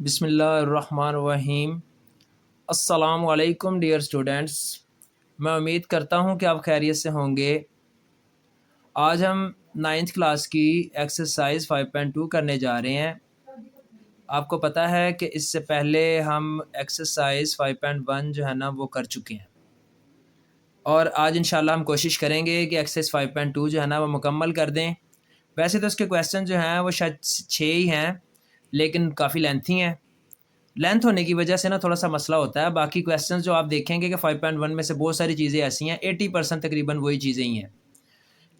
बिस्मिल्लाहिर्रहमानिर्रहीम। अस्सलामु अलैकुम डियर स्टूडेंट्स। मैं उम्मीद करता हूँ कि आप खैरियत से होंगे। आज हम नाइन्थ क्लास की एक्सरसाइज 5.2 करने जा रहे हैं। आपको पता है कि इससे पहले हम एक्सरसाइज 5.1 जो है ना वो कर चुके हैं, और आज इंशाल्लाह हम कोशिश करेंगे कि एक्सरसाइज 5.2 जो है ना वो मुकम्मल कर दें। वैसे तो इसके क्वेश्चन जो हैं वो शायद 6 ही हैं, लेकिन काफ़ी लेंथी हैं। लेंथ होने की वजह से ना थोड़ा सा मसला होता है। बाकी क्वेश्चंस जो आप देखेंगे कि 5.1 में से बहुत सारी चीज़ें ऐसी हैं, 80% तकरीबन वही चीज़ें ही हैं।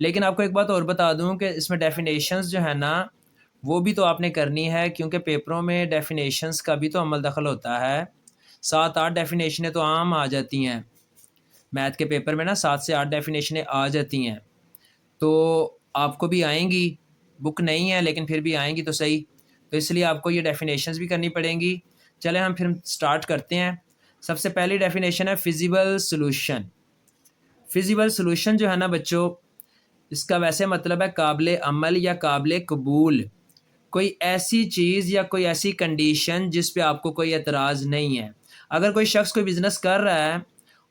लेकिन आपको एक बात और बता दूं कि इसमें डेफिनेशंस जो है ना वो भी तो आपने करनी है, क्योंकि पेपरों में डेफिनेशंस का भी तो अमल दखल होता है। 7-8 डेफिनेशनें तो आम आ जाती हैं मैथ के पेपर में ना, 7 से 8 डेफिनेशनें आ जाती हैं। तो आपको भी आएंगी, बुक नहीं है लेकिन फिर भी आएंगी तो सही। तो इसलिए आपको ये डेफिनेशंस भी करनी पड़ेंगी। चलें हम फिर स्टार्ट करते हैं। सबसे पहली डेफिनेशन है फिजिबल सॉल्यूशन। फिजिबल सॉल्यूशन जो है ना बच्चों, इसका वैसे मतलब है काबिल अमल या काबिल कबूल। कोई ऐसी चीज़ या कोई ऐसी कंडीशन जिस पे आपको कोई एतराज़ नहीं है। अगर कोई शख्स कोई बिज़नेस कर रहा है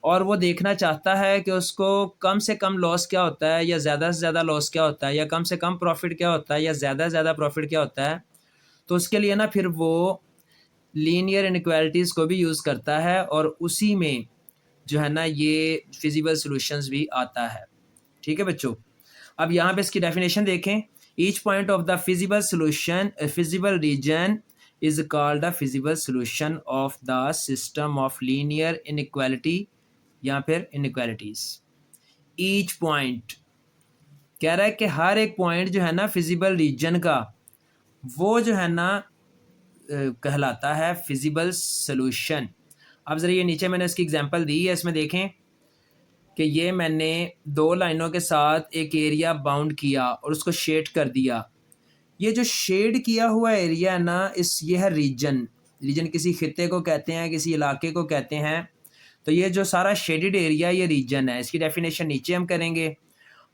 और वो देखना चाहता है कि उसको कम से कम लॉस क्या होता है या ज़्यादा से ज़्यादा लॉस क्या होता है, या कम से कम प्रॉफिट क्या होता है या ज़्यादा से ज़्यादा प्रॉफिट क्या होता है, तो उसके लिए ना फिर वो लीनियर इनइक्वालिटीज़ को भी यूज़ करता है, और उसी में जो है ना ये फिजिबल सॉल्यूशंस भी आता है। ठीक है बच्चों, अब यहाँ पे इसकी डेफिनेशन देखें। Each point of the feasible solution feasible region is called the feasible solution of the system of linear inequality या फिर इनइक्वालिटीज। ईच पॉइंट कह रहा है कि हर एक पॉइंट जो है ना फिजिबल रीजन का, वो जो है ना कहलाता है फिजिबल सॉल्यूशन। अब ज़रा ये नीचे मैंने इसकी एग्जांपल दी है, इसमें देखें कि ये मैंने दो लाइनों के साथ एक एरिया बाउंड किया और उसको शेड कर दिया। ये जो शेड किया हुआ एरिया है ना, ये है रीजन। रीजन किसी खित्ते को कहते हैं, किसी इलाके को कहते हैं। तो ये जो सारा शेडेड एरिया ये रीजन है। इसकी डेफिनेशन नीचे हम करेंगे।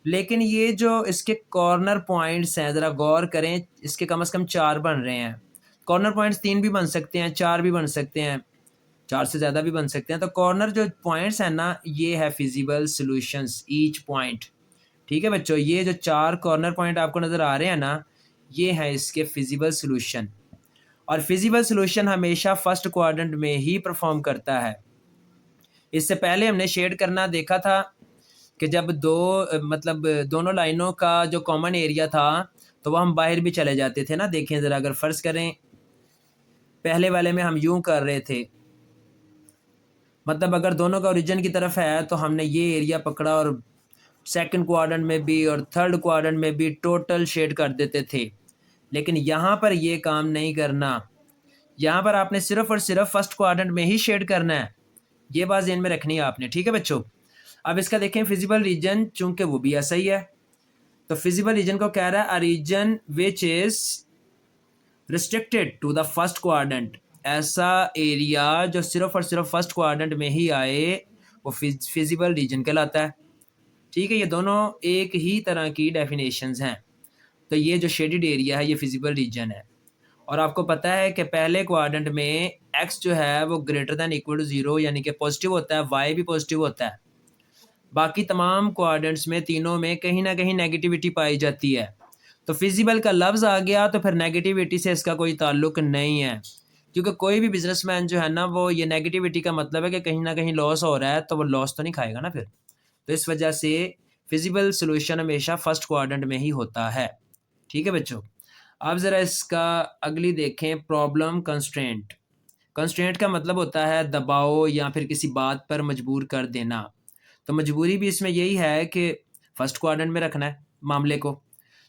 लेकिन ये जो इसके कॉर्नर पॉइंट्स हैं, ज़रा गौर करें, इसके कम से कम 4 बन रहे हैं। कॉर्नर पॉइंट्स 3 भी बन सकते हैं, 4 भी बन सकते हैं, 4 से ज़्यादा भी बन सकते हैं। तो कॉर्नर जो पॉइंट्स हैं ना, ये है फिजिबल सॉल्यूशंस, ईच पॉइंट। ठीक है बच्चों, ये जो 4 कॉर्नर पॉइंट आपको नज़र आ रहे हैं ना, ये है इसके फिजिबल सॉल्यूशन। और फिजिबल सॉल्यूशन हमेशा फर्स्ट क्वाड्रेंट में ही परफॉर्म करता है। इससे पहले हमने शेड करना देखा था कि जब मतलब दोनों लाइनों का जो कॉमन एरिया था तो वह हम बाहर भी चले जाते थे ना। देखें ज़रा, अगर फ़र्ज़ करें पहले वाले में हम यूं कर रहे थे, मतलब अगर दोनों का ओरिजिन की तरफ है तो हमने ये एरिया पकड़ा और सेकंड क्वाड्रेंट में भी और थर्ड क्वाड्रेंट में भी टोटल शेड कर देते थे। लेकिन यहाँ पर ये काम नहीं करना। यहाँ पर आपने सिर्फ और सिर्फ फर्स्ट क्वाड्रेंट में ही शेड करना है। ये बात ध्यान में रखनी है आपने। ठीक है बच्चों, अब इसका देखें फिजिबल रीजन, चूंकि वो भी ऐसा ही है। तो फिजिबल रीजन को कह रहा है a region which is restricted to the first quadrant. ऐसा एरिया जो सिर्फ और सिर्फ फर्स्ट क्वाड्रेंट में ही आए वो फिजिबल रीजन कहलाता है। ठीक है, ये दोनों एक ही तरह की डेफिनेशंस हैं। तो ये जो शेडेड एरिया है ये फिजिबल रीजन है। और आपको पता है कि पहले क्वाड्रेंट में x जो है वो ग्रेटर दैन इक्वल टू 0 यानी कि पॉजिटिव होता है, y भी पॉजिटिव होता है। बाकी तमाम क्वाड्रेंट्स में, तीनों में कहीं ना कहीं नेगेटिविटी पाई जाती है। तो फिजिबल का लफ्ज़ आ गया तो फिर नेगेटिविटी से इसका कोई ताल्लुक नहीं है, क्योंकि कोई भी बिजनेसमैन जो है ना वो ये नेगेटिविटी का मतलब है कि कहीं ना कहीं लॉस हो रहा है, तो वो लॉस तो नहीं खाएगा ना फिर। तो इस वजह से फिजिबल सोल्यूशन हमेशा फर्स्ट क्वाड्रेंट में ही होता है। ठीक है बच्चों, अब ज़रा इसका अगली देखें, प्रॉब्लम कंस्ट्रेंट। कंस्ट्रेंट का मतलब होता है दबाव या फिर किसी बात पर मजबूर कर देना। तो मजबूरी भी इसमें यही है कि फर्स्ट क्वाड्रेंट में रखना है मामले को।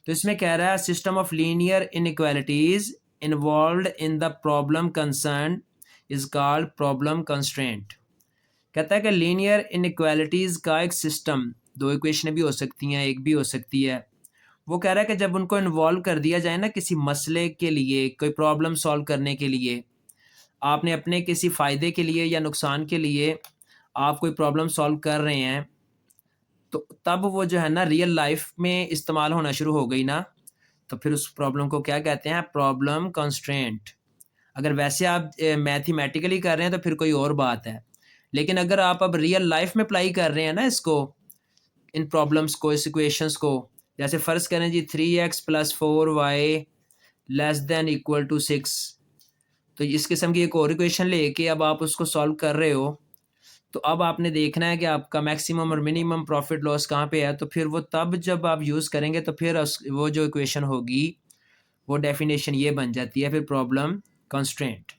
तो इसमें कह रहा है system of linear inequalities involved in the problem concern is called problem constraint. कहता है कि लीनियर इनइक्वालिटीज़ का एक सिस्टम, दो इक्वेशन भी हो सकती हैं, एक भी हो सकती है। वो कह रहा है कि जब उनको इन्वॉल्व कर दिया जाए ना किसी मसले के लिए, कोई प्रॉब्लम सॉल्व करने के लिए, आपने अपने किसी फ़ायदे के लिए या नुकसान के लिए आप कोई प्रॉब्लम सॉल्व कर रहे हैं, तो तब वो जो है ना रियल लाइफ में इस्तेमाल होना शुरू हो गई ना, तो फिर उस प्रॉब्लम को क्या कहते हैं, प्रॉब्लम कंस्ट्रेंट। अगर वैसे आप मैथमेटिकली कर रहे हैं तो फिर कोई और बात है, लेकिन अगर आप अब रियल लाइफ में अप्लाई कर रहे हैं ना इसको, इन प्रॉब्लम्स को, इस इक्वेशंस को, जैसे फ़र्ज़ करें जी 3x + 4y < 6, तो इस किस्म की एक और इक्वेशन लेके अब आप उसको सॉल्व कर रहे हो, तो अब आपने देखना है कि आपका मैक्सिमम और मिनिमम प्रॉफिट लॉस कहाँ पे है। तो फिर वो तब जब आप यूज़ करेंगे तो फिर वो जो इक्वेशन होगी वो डेफिनेशन ये बन जाती है फिर प्रॉब्लम कंस्ट्रेंट।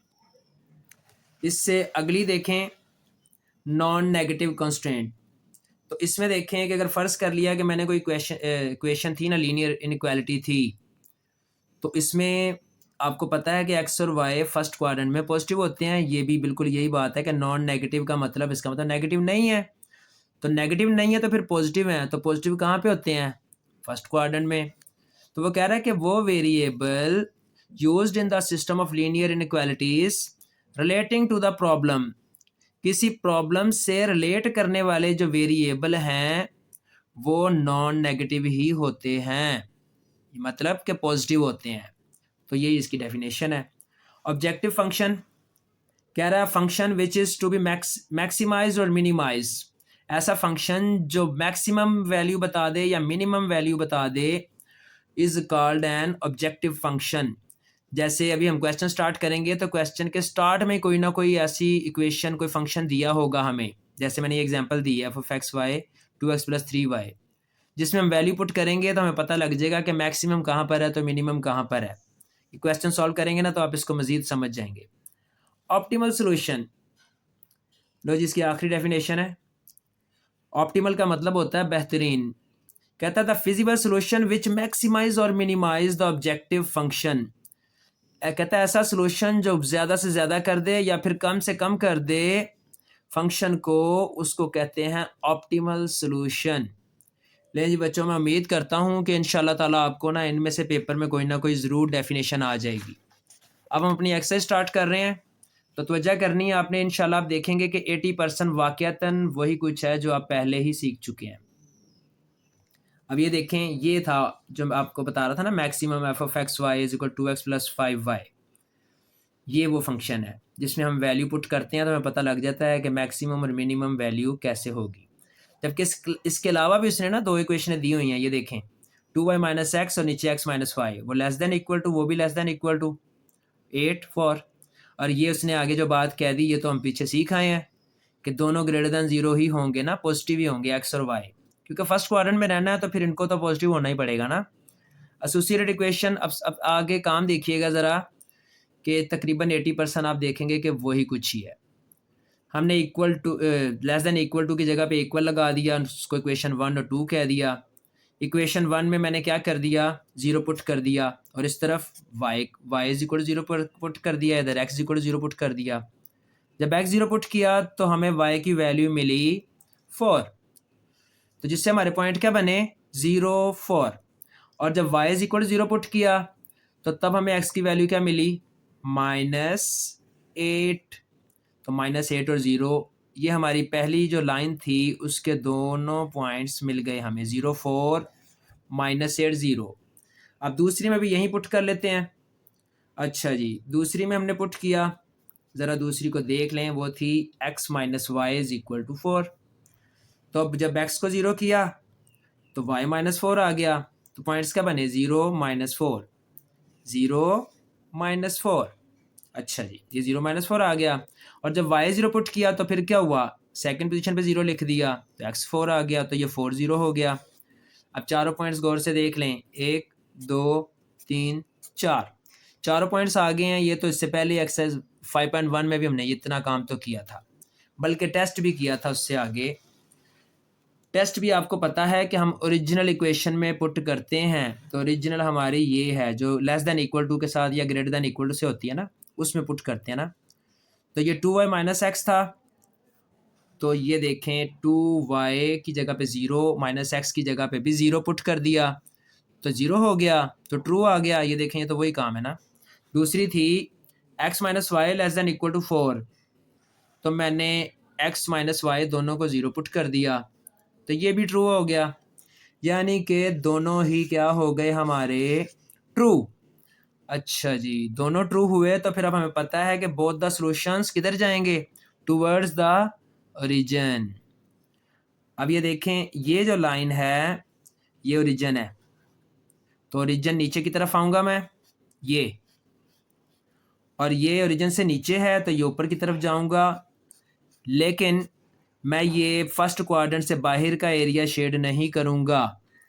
इससे अगली देखें नॉन नेगेटिव कंस्ट्रेंट। तो इसमें देखें कि अगर फ़र्ज़ कर लिया कि मैंने कोई इक्वेशन थी ना, लीनियर इनइक्वालिटी थी, तो इसमें आपको पता है कि एक्स और वाई फर्स्ट क्वाड्रेंट में पॉजिटिव होते हैं। ये भी बिल्कुल यही बात है कि नॉन नेगेटिव का मतलब, इसका मतलब नेगेटिव नहीं है। तो नेगेटिव नहीं है तो फिर पॉजिटिव है, तो पॉजिटिव कहाँ पे होते हैं? फर्स्ट क्वाड्रेंट में। तो वो कह रहा है कि वो variable used in the system of linear inequalities relating to the problem, किसी प्रॉब्लम से रिलेट करने वाले जो वेरिएबल हैं वो नॉन नेगेटिव ही होते हैं, मतलब कि पॉजिटिव होते हैं। तो यही इसकी डेफिनेशन है। ऑब्जेक्टिव फंक्शन कह रहा है function which is to be maximise और मिनिमाइज, ऐसा फंक्शन जो मैक्सिमम वैल्यू बता दे या मिनिमम वैल्यू बता दे is called an objective function. जैसे अभी हम क्वेश्चन स्टार्ट करेंगे तो क्वेश्चन के स्टार्ट में कोई ना कोई ऐसी इक्वेशन, कोई फंक्शन दिया होगा हमें, जैसे मैंने ये एग्जांपल दी है f(x, y) 2x + 3y, जिसमें हम वैल्यू पुट करेंगे तो हमें पता लग जाएगा कि मैक्सिमम कहाँ पर है तो मिनिमम कहाँ पर है। क्वेश्चन सॉल्व करेंगे ना तो आप इसको मजीद समझ जाएंगे। ऑप्टिमल सोल्यूशन, लो जी इसकी आखिरी डेफिनेशन है। ऑप्टिमल का मतलब होता है बेहतरीन। कहता था फिजिबल सोल्यूशन विच मैक्सिमाइज और मिनिमाइज द ऑब्जेक्टिव फंक्शन। कहता है ऐसा सोल्यूशन जो ज़्यादा से ज़्यादा कर दे या फिर कम से कम कर दे फंक्शन को, उसको कहते हैं ऑप्टिमल सोल्यूशन। ले जी बच्चों, मैं उम्मीद करता हूँ कि इंशाल्लाह ताला आपको ना इनमें से पेपर में कोई ना कोई ज़रूर डेफिनेशन आ जाएगी। अब हम अपनी एक्सरसाइज स्टार्ट कर रहे हैं, तो तवज्जो करनी है आपने। इंशाल्लाह आप देखेंगे कि 80% वाक़यातन वही कुछ है जो आप पहले ही सीख चुके हैं। अब ये देखें, ये था जो मैं आपको बता रहा था ना, maximum f(x, y) = 2x + 5y। ये वो फंक्शन है जिसमें हम वैल्यू पुट करते हैं तो हमें पता लग जाता है कि मैक्सिमम और मिनिमम वैल्यू कैसे होगी। जबकि इसके अलावा भी उसने ना दो इक्वेशनें दी हुई हैं, ये देखें 2y - x और नीचे x - y, वो लेस देन इक्वल टू, वो भी लेस देन इक्वल टू 8 4। और ये उसने आगे जो बात कह दी ये तो हम पीछे सीख आए हैं कि दोनों ग्रेटर देन जीरो ही होंगे ना, पॉजिटिव ही होंगे एक्स और वाई, क्योंकि फर्स्ट क्वाड्रेंट में रहना है तो फिर इनको तो पॉजिटिव होना ही पड़ेगा ना। एसोसिएटेड इक्वेशन, अब आगे काम देखिएगा ज़रा कि तकरीबन 80% आप देखेंगे कि वही कुछ ही है। हमने equal to, less than equal to की जगह पे इक्वल लगा दिया, उसको इक्वेशन 1 और 2 कह दिया। इक्वेशन 1 में मैंने क्या कर दिया, 0 पुट कर दिया, और इस तरफ y = 0 पर पुट कर दिया, इधर x = 0 पुट कर दिया। जब x 0 पुट किया तो हमें y की वैल्यू मिली 4, तो जिससे हमारे पॉइंट क्या बने 0 4। और जब y = 0 पुट किया तो तब हमें x की वैल्यू क्या मिली -8। तो -8 और 0, ये हमारी पहली जो लाइन थी उसके दोनों पॉइंट्स मिल गए हमें, 0 4 -8 0। अब दूसरी में भी यहीं पुट कर लेते हैं। अच्छा जी, दूसरी में हमने पुट किया, ज़रा दूसरी को देख लें, वो थी x - y = 4। तो अब जब x को 0 किया तो y - 4 आ गया, तो पॉइंट्स क्या बने 0 - 4 0 - 4। अच्छा जी, ये 0 - 4 आ गया। और जब y 0 पुट किया तो फिर क्या हुआ, सेकंड पोजीशन पे 0 लिख दिया तो x 4 आ गया, तो ये 4 0 हो गया। अब चारों पॉइंट्स गौर से देख लें, 1 2 3 4, चारों पॉइंट्स आ गए हैं। ये तो इससे पहले एक्सरसाइज 5.1 में भी हमने इतना काम तो किया था, बल्कि टेस्ट भी किया था उससे आगे। टेस्ट भी आपको पता है कि हम ओरिजिनल इक्वेशन में पुट करते हैं, तो ओरिजिनल हमारी ये है जो लेस देन इक्वल टू के साथ या ग्रेटर देन इक्वल टू से होती है ना, उसमें पुट करते हैं ना। तो ये 2y - x था, तो ये देखें 2y की जगह पे 0, -x की जगह पे भी 0 पुट कर दिया तो 0 हो गया, तो ट्रू आ गया। ये देखें, ये तो वही काम है ना। दूसरी थी x - y < 4, तो मैंने x - y दोनों को 0 पुट कर दिया, तो ये भी ट्रू हो गया। यानी कि दोनों ही क्या हो गए हमारे, ट्रू। अच्छा जी, दोनों ट्रू हुए तो फिर अब हमें पता है कि बोथ द सॉल्यूशंस किधर जाएंगे, टूवर्ड्स द ओरिजिन। अब ये देखें, ये जो लाइन है ये ओरिजिन है, तो ओरिजिन नीचे की तरफ आऊँगा मैं, ये, और ये ओरिजिन से नीचे है तो ये ऊपर की तरफ जाऊँगा। लेकिन मैं ये फर्स्ट क्वाड्रेंट से बाहर का एरिया शेड नहीं करूँगा,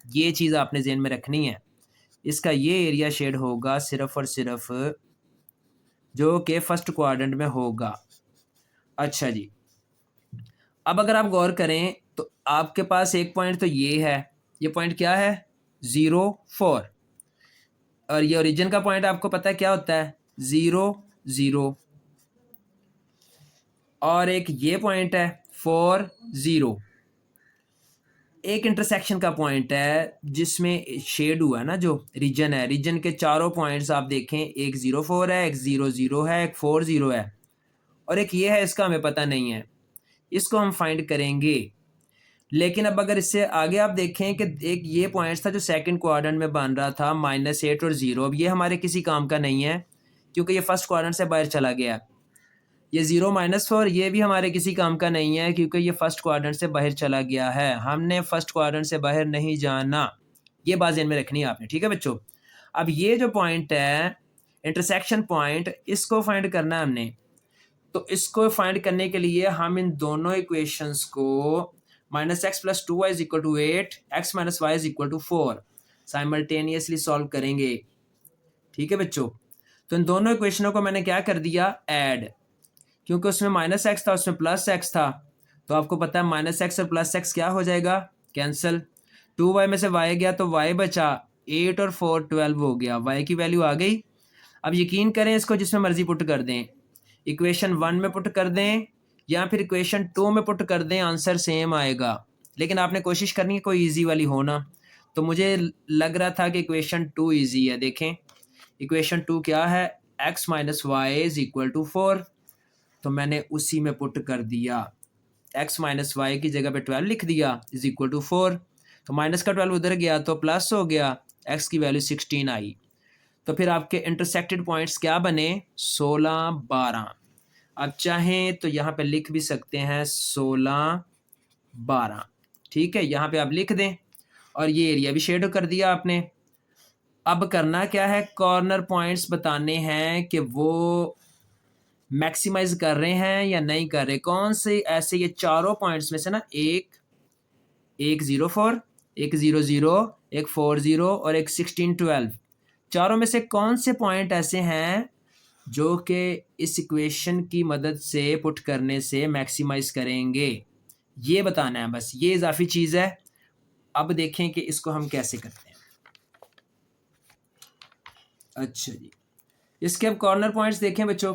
ये चीज़ आपने ज़हन में रखनी है। इसका ये एरिया शेड होगा सिर्फ और सिर्फ जो कि फर्स्ट क्वाड्रेंट में होगा। अच्छा जी, अब अगर आप गौर करें तो आपके पास एक पॉइंट तो ये है, ये पॉइंट क्या है, 0 4, और ये ओरिजिन का पॉइंट आपको पता है क्या होता है, 0 0, और एक ये पॉइंट है 4 0। एक इंटरसेक्शन का पॉइंट है जिसमें शेड हुआ है ना, जो रीजन है, रीजन के चारों पॉइंट्स आप देखें, एक 0 4 है, एक 0 0 है, एक 4 0 है, और एक ये है, इसका हमें पता नहीं है, इसको हम फाइंड करेंगे। लेकिन अब अगर इससे आगे आप देखें कि एक ये पॉइंट था जो सेकंड क्वाड्रेंट में बन रहा था, -8 और 0, अब ये हमारे किसी काम का नहीं है क्योंकि ये फर्स्ट क्वाड्रेंट से बाहर चला गया। ये 0 -4 ये भी हमारे किसी काम का नहीं है क्योंकि ये फर्स्ट क्वाड्रेंट से बाहर चला गया है, हमने फर्स्ट क्वाड्रेंट से बाहर नहीं जाना, ये बात ध्यान में रखनी है आपने, ठीक है बच्चों। अब ये जो पॉइंट है इंटरसेक्शन पॉइंट, इसको फाइंड करना है हमने, तो इसको फाइंड करने के लिए हम इन दोनों इक्वेशंस को -x + 2y = 8, x - y = 4 simultaneously solve करेंगे, ठीक है बच्चों। तो इन दोनों इक्वेशनों को मैंने क्या कर दिया, ऐड, क्योंकि उसमें -x था उसमें +x था, तो आपको पता है -x और +x क्या हो जाएगा, कैंसिल, 2y में से y गया तो y बचा, 8 और 4 12 हो गया, y की वैल्यू आ गई। अब यकीन करें इसको जिसमें मर्जी पुट कर दें, इक्वेशन 1 में पुट कर दें या फिर इक्वेशन 2 में पुट कर दें, आंसर सेम आएगा, लेकिन आपने कोशिश करनी है कोई ईजी वाली हो ना। तो मुझे लग रहा था कि इक्वेशन 2 ईजी है, देखें इक्वेशन 2 क्या है, x - y = 4, तो मैंने उसी में पुट कर दिया, x - y की जगह पे 12 लिख दिया = 4, तो माइनस का 12 उधर गया तो प्लस हो गया, x की वैल्यू 16 आई, तो फिर आपके इंटरसेक्टेड पॉइंट्स क्या बने, 16 12। आप चाहें तो यहाँ पे लिख भी सकते हैं 16 12, ठीक है, यहाँ पे आप लिख दें, और ये एरिया भी शेड कर दिया आपने। अब करना क्या है, कॉर्नर पॉइंट्स बताने हैं कि वो मैक्सिमाइज कर रहे हैं या नहीं कर रहे, कौन से ऐसे ये चारों पॉइंट्स में से ना, एक 0 4, एक 0 0, एक 4 0 और एक 16 12, चारों में से कौन से पॉइंट ऐसे हैं जो कि इस इक्वेशन की मदद से पुट करने से मैक्सिमाइज करेंगे, ये बताना है बस, ये इजाफी चीज़ है। अब देखें कि इसको हम कैसे करते हैं। अच्छा जी, इसके अब कॉर्नर पॉइंट्स देखें बच्चों,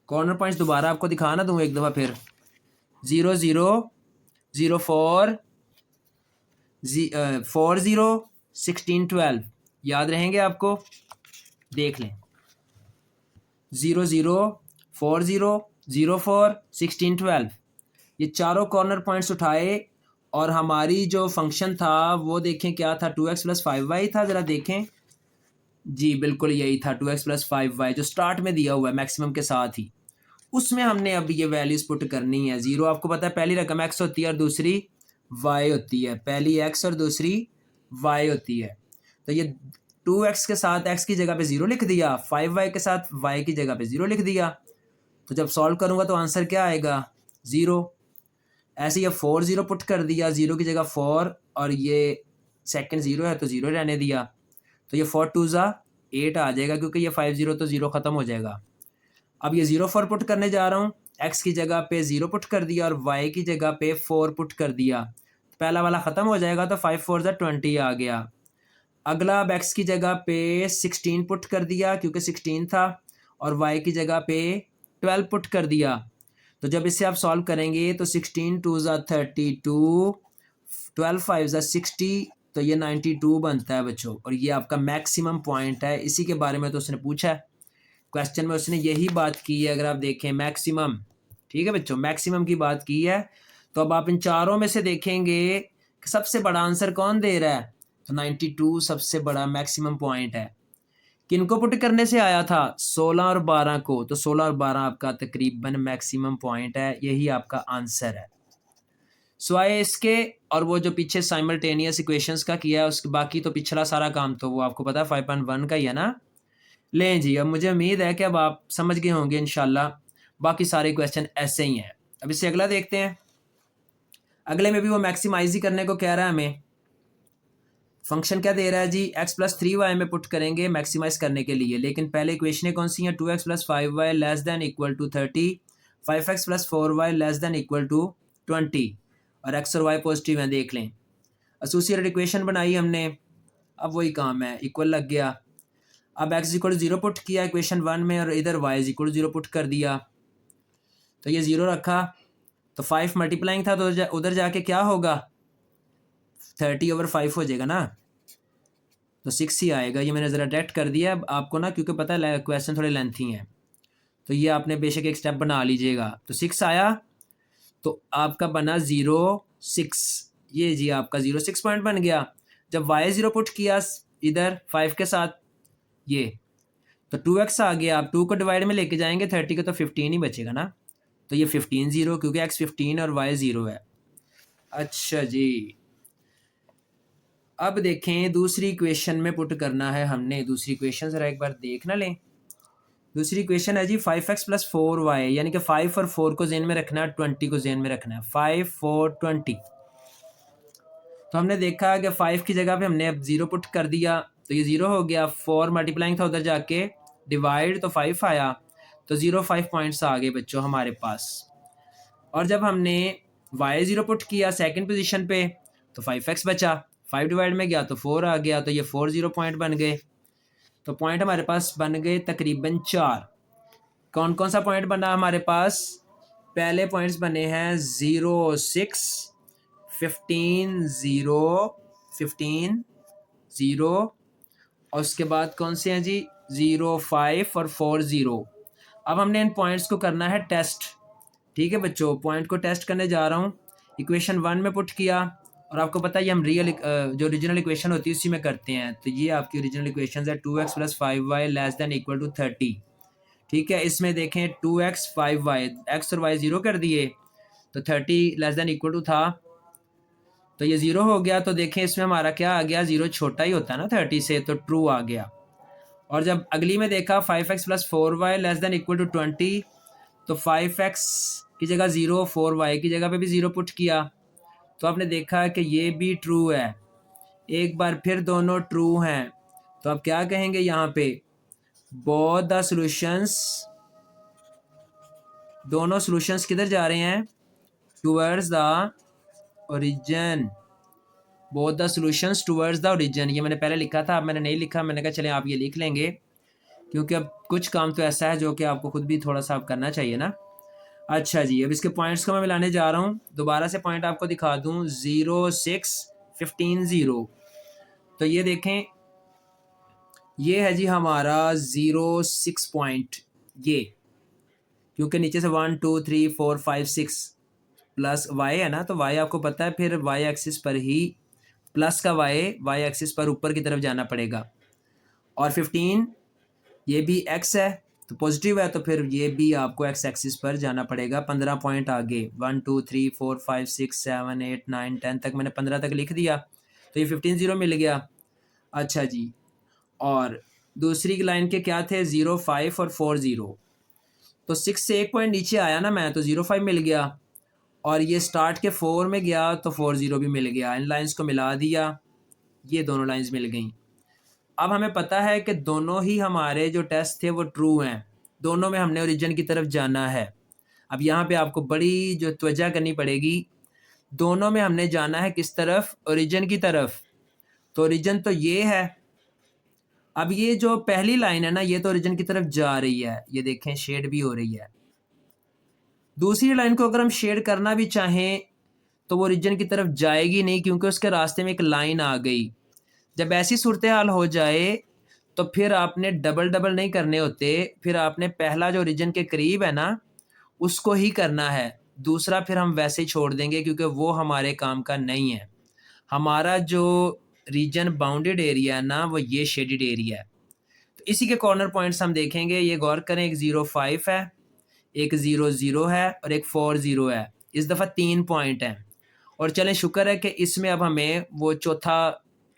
कॉर्नर पॉइंट्स दोबारा आपको दिखाना दूँ एक दफ़ा फिर, 0 0 0 4 4 0 16 12, याद रहेंगे आपको, देख लें, 0 0 4 0 0 4 16 12, ये चारों कॉर्नर पॉइंट्स उठाए और हमारी जो फंक्शन था वो देखें क्या था, 2x + 5y था, ज़रा देखें जी, बिल्कुल यही था, 2x + 5y जो स्टार्ट में दिया हुआ है मैक्सिमम के साथ ही, उसमें हमने अब ये वैल्यूज पुट करनी है। 0 आपको पता है पहली रकम x होती है और दूसरी y होती है, पहली x और दूसरी y होती है, तो ये 2x के साथ x की जगह पे 0 लिख दिया, 5y के साथ y की जगह पे 0 लिख दिया, तो जब सॉल्व करूँगा तो आंसर क्या आएगा, 0। ऐसे ये 4 0 पुट कर दिया, 0 की जगह 4, और ये सेकंड 0 है तो 0 रहने दिया, तो ये 4 2 8 आ जाएगा, क्योंकि ये 5 0 तो 0 ख़त्म हो जाएगा। अब ये 0 4 पुट करने जा रहा हूँ, x की जगह पे 0 पुट कर दिया और y की जगह पे 4 पुट कर दिया, तो पहला वाला ख़त्म हो जाएगा, तो 5 4 20 आ गया। अगला अब x की जगह पे 16 पुट कर दिया क्योंकि 16 था, और y की जगह पे 12 पुट कर दिया, तो जब इसे आप सॉल्व करेंगे तो 16 2 32, 12 5 60, तो ये 92 बनता है बच्चों, और ये आपका मैक्सिमम पॉइंट है, इसी के बारे में तो उसने पूछा है क्वेश्चन में, उसने यही बात की है, अगर आप देखें मैक्सिमम, ठीक है बच्चों, मैक्सिमम की बात की है। तो अब आप इन चारों में से देखेंगे सबसे बड़ा आंसर कौन दे रहा है, तो 92 सबसे बड़ा मैक्सिमम पॉइंट है, किनको पुट करने से आया था? 16 और 12 को। तो 16 और 12 आपका तकरीबन मैक्सिमम पॉइंट है, यही आपका आंसर है। सिवाय इसके और वो जो पीछे साइमल्टेनियस इक्वेशंस का किया है, उसके बाकी तो पिछला सारा काम तो वो आपको पता है 5.1 का ही है ना। लें जी, अब मुझे उम्मीद है कि अब आप समझ गए होंगे इंशाल्लाह। बाकी सारे क्वेश्चन ऐसे ही हैं। अब इससे अगला देखते हैं। अगले में भी वो मैक्सिमाइज ही करने को कह रहा है हमें। फंक्शन क्या दे रहा है जी? x+3y में पुट करेंगे मैक्सिमाइज करने के लिए, लेकिन पहले इक्वेशनें कौन सी हैं? 2x+5y less than equal to 30, 5x+4y less than equal to 20 और x और y पॉजिटिव हैं, देख लें। एसोसिएटेड इक्वेशन बनाई हमने, अब वही काम है, इक्वल लग गया। अब x=0 पुट किया इक्वेशन 1 में और इधर y=0 पुट कर दिया, तो ये 0 रखा, तो 5 मल्टीप्लाइंग था, तो उधर जाके क्या होगा? 30/5 हो जाएगा ना, तो 6 ही आएगा। ये मैंने ज़रा डायरेक्ट कर दिया आपको ना, क्योंकि पता है क्वेश्चन थोड़े लेंथी हैं, तो ये आपने बेशक एक स्टेप बना लीजिएगा। तो 6 आया, तो आपका बना 0.6, ये जी आपका 0.6 पॉइंट बन गया। जब y0 पुट किया इधर 5 के साथ, ये तो 2x आ गया। आप 2 को डिवाइड में लेके जाएंगे 30 का, तो 15 ही बचेगा ना, तो ये 15 0, क्योंकि x 15 और y 0 है। अच्छा जी, अब देखें दूसरी इक्वेशन में पुट करना है हमने। दूसरी इक्वेशन ज़रा एक बार देख ना लें। दूसरी इक्वेशन है जी 5x+4y, यानी कि 5 और 4 को जेन में रखना है, 20 को जेन में रखना है। 5 4 20, तो हमने देखा कि 5 की जगह पे हमने अब 0 पुट कर दिया, तो ये 0 हो गया। 4 मल्टीप्लाइंग था, उधर जाके डिवाइड, तो 5 आया, तो 0.5 पॉइंट्स आ गए बच्चों हमारे पास। और जब हमने y0 पुट किया सेकंड पोजीशन पे, तो 5x बचा, 5 डिवाइड में गया तो 4 आ गया, तो ये 4 0 पॉइंट बन गए। तो पॉइंट हमारे पास बन गए तकरीबन 4। कौन कौन सा पॉइंट बना हमारे पास? पहले पॉइंट्स बने हैं 0 6, 15 0, 15 0, और उसके बाद कौन से हैं जी? 0 5 और 4 0। अब हमने इन पॉइंट्स को करना है टेस्ट। ठीक है बच्चों, पॉइंट को टेस्ट करने जा रहा हूँ। इक्वेशन 1 में पुट किया, और आपको पता है ये हम रियल जो ओरिजिनल इक्वेशन होती है उसी में करते हैं। तो ये आपकी ओरिजिनल इक्वेशन है 2x+5y less than equal to 30। ठीक है, इसमें देखें 2x 5y, x और y 0 कर दिए, तो 30 लेस देन इक्वल टू था, तो ये 0 हो गया। तो देखें इसमें हमारा क्या आ गया? 0 छोटा ही होता है ना 30 से, तो ट्रू आ गया। और जब अगली में देखा 5x+4y less than equal to 20, तो 5x की जगह 0, 4y की जगह पे भी 0 पुट किया, तो आपने देखा कि ये भी ट्रू है। एक बार फिर दोनों ट्रू हैं, तो आप क्या कहेंगे यहाँ पे? बोथ द सॉल्यूशंस, दोनों सॉल्यूशंस किधर जा रहे हैं? Towards the origin. Both the solutions towards the origin, ये मैंने पहले लिखा था, अब मैंने नहीं लिखा, मैंने कहा चले आप ये लिख लेंगे, क्योंकि अब कुछ काम तो ऐसा है जो कि आपको खुद भी थोड़ा सा करना चाहिए ना। अच्छा जी, अब इसके पॉइंट्स को मैं मिलाने जा रहा हूँ। दोबारा से पॉइंट आपको दिखा दूँ, 0 6 15 0। तो ये देखें, ये है जी हमारा 0 6 पॉइंट, ये क्योंकि नीचे से 1 2 3 4 5 6 प्लस वाई है ना, तो वाई आपको पता है फिर वाई एक्सिस पर ही, प्लस का वाई एक्सिस पर ऊपर की तरफ जाना पड़ेगा। और 15 ये भी एक्स है तो पॉजिटिव है, तो फिर ये भी आपको एक्स एक्सिस पर जाना पड़ेगा 15 पॉइंट आगे। 1 2 3 4 5 6 7 8 9 10 तक मैंने 15 तक लिख दिया, तो ये 15 0 मिल गया। अच्छा जी, और दूसरी लाइन के क्या थे? 0 5 और 4 0, तो 6 से एक पॉइंट नीचे आया ना मैं, तो 0 5 मिल गया, और ये स्टार्ट के 4 में गया तो 4 0 भी मिल गया। इन लाइंस को मिला दिया, ये दोनों लाइंस मिल गई। अब हमें पता है कि दोनों ही हमारे जो टेस्ट थे वो ट्रू हैं, दोनों में हमने ओरिजिन की तरफ जाना है। अब यहाँ पे आपको बड़ी जो तवज्जो करनी पड़ेगी, दोनों में हमने जाना है किस तरफ? ओरिजिन की तरफ। तो ओरिजिन तो ये है। अब ये जो पहली लाइन है ना, ये तो ओरिजिन की तरफ जा रही है, ये देखें शेड भी हो रही है। दूसरी लाइन को अगर हम शेड करना भी चाहें तो वो ओरिजिन की तरफ जाएगी नहीं, क्योंकि उसके रास्ते में एक लाइन आ गई। जब ऐसी सूरत हाल हो जाए तो फिर आपने डबल डबल नहीं करने होते, फिर आपने पहला जो ओरिजिन के करीब है ना उसको ही करना है, दूसरा फिर हम वैसे ही छोड़ देंगे, क्योंकि वो हमारे काम का नहीं है। हमारा जो रीजन बाउंडेड एरिया है ना, वो ये शेडेड एरिया है। तो इसी के कॉर्नर पॉइंट्स हम देखेंगे। ये गौर करें, एक 0 5 है, एक 0 0 है और एक 4 0 है। इस दफ़ा 3 पॉइंट हैं। और चलें, शुक्र है कि इसमें अब हमें वो चौथा